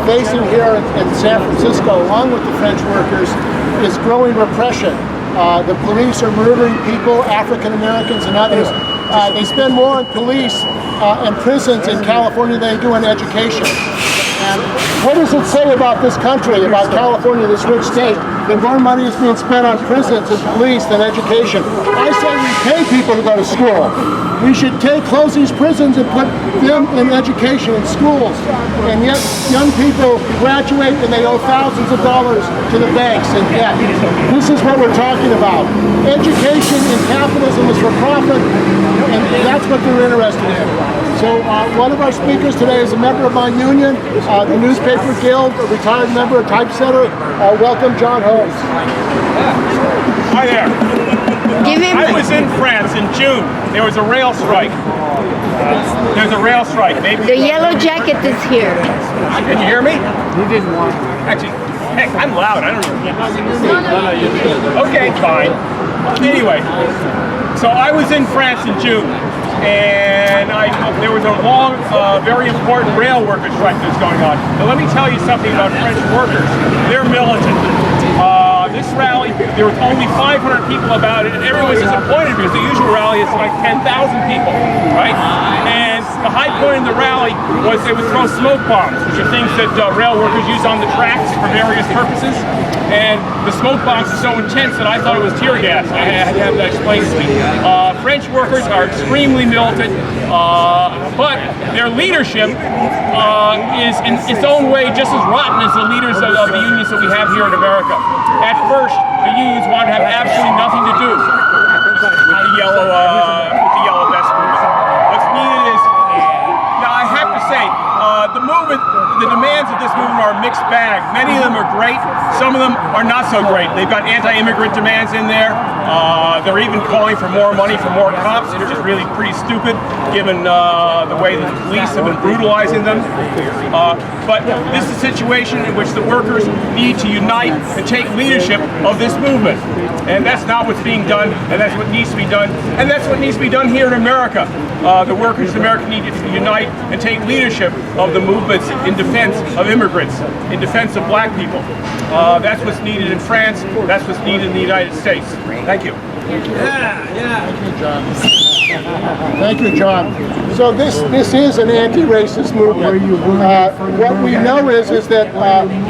facing here in San Francisco, along with the French workers, is growing repression. The police are murdering people, African Americans and others. They spend more on police and prisons in California than they do on education. And what does it say about this country, about California, this rich state, that more money is being spent on prisons and police than education? I say we pay people to go to school. We should close these prisons and put them in education in schools. And yet young people graduate and they owe thousands of dollars to the banks in debt. This is what we're talking about. Education in capitalism is for profit, and that's what they're interested in. So one of our speakers today is a member of my union, the Newspaper Guild, a retired member, a typesetter. Welcome, John Holmes. Hi there. I was in France in June. There was a rail strike. There's a rail strike. Maybe the yellow jacket is here. Can you hear me? You didn't want to. Actually, heck, I'm loud. I don't know. Okay, fine. Anyway, so I was in France in June. And there was a long, very important rail worker strike that's going on. Now let me tell you something about French workers. They're militant. This rally, there was only 500 people about it, and everyone was disappointed because the usual rally is like 10,000 people, right? And the high point in the rally was they would throw smoke bombs, which are things that rail workers use on the tracks for various purposes. And the smoke bombs are so intense that I thought it was tear gas. I had to have that explained to me. French workers are extremely militant, but their leadership is in its own way just as rotten as the leaders of the unions that we have here in America. At first, the unions wanted to have absolutely nothing to do with the yellow vest movement. What's needed is, now I have to say, the demands of this movement are a mixed bag. Many of them are great, some of them are not so great. They've got anti-immigrant demands in there. They're even calling for more money for more cops, which is really pretty stupid given the way that the police have been brutalizing them. But this is a situation in which the workers need to unite and take leadership of this movement. And that's not what's being done, and that's what needs to be done. And that's what needs to be done here in America. The workers in America need to unite and take leadership of the movements in defense of immigrants, in defense of black people. That's what's needed in France. That's what's needed in the United States. Thank you. Thank you, John. Thank you, John. So this is an anti-racist movement. What we know is that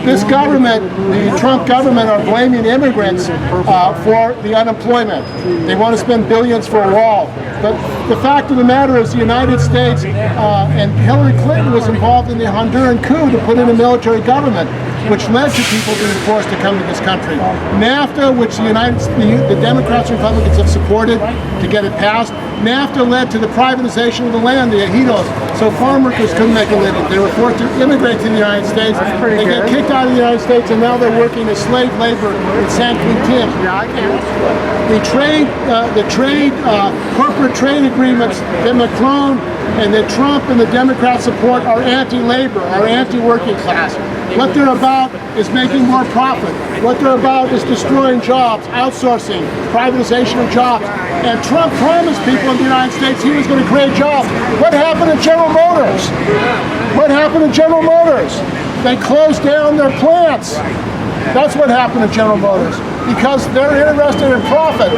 this government, the Trump government, are blaming immigrants for the unemployment. They want to spend billions for a wall. But the fact of the matter is the United States and Hillary Clinton was involved in the Honduran coup to put in a military government, which led to people being forced to come to this country. NAFTA, which the Democrats and Republicans have supported to get it passed, NAFTA led to the privatization of the land, the ejidos, so farm workers couldn't make a living. They were forced to immigrate to the United States. They get kicked out of the United States, and now they're working as slave labor in San Quintin. Corporate trade agreements that Macron and that Trump and the Democrats support are anti-labor, are anti-working class. What they're about is making more profit. What they're about is destroying jobs, outsourcing, privatization of jobs. And Trump promised people in the United States he was going to create jobs. What happened to General Motors? What happened to General Motors? They closed down their plants. That's what happened to General Motors, because they're interested in profit.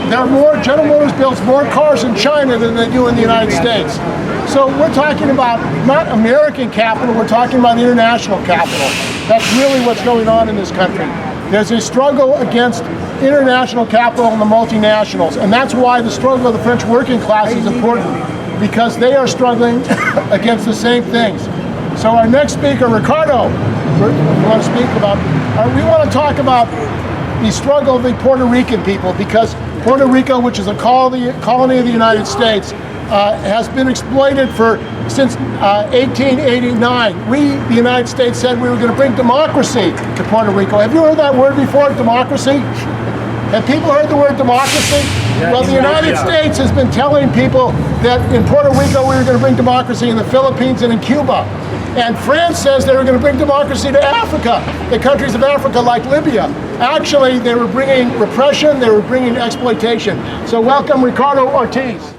General Motors builds more cars in China than they do in the United States. So we're talking about not American capital, we're talking about international capital. That's really what's going on in this country. There's a struggle against international capital and the multinationals, and that's why the struggle of the French working class is important, because they are struggling against the same things. So our next speaker, Ricardo, we want to talk about the struggle of the Puerto Rican people, because Puerto Rico, which is a colony of the United States, has been exploited since 1889. We, the United States, said we were going to bring democracy to Puerto Rico. Have you heard that word before, democracy? Have people heard the word democracy? Well, the United States has been telling people that in Puerto Rico we were going to bring democracy, in the Philippines and in Cuba. And France says they were going to bring democracy to Africa, the countries of Africa like Libya. Actually, they were bringing repression, they were bringing exploitation. So welcome Ricardo Ortiz.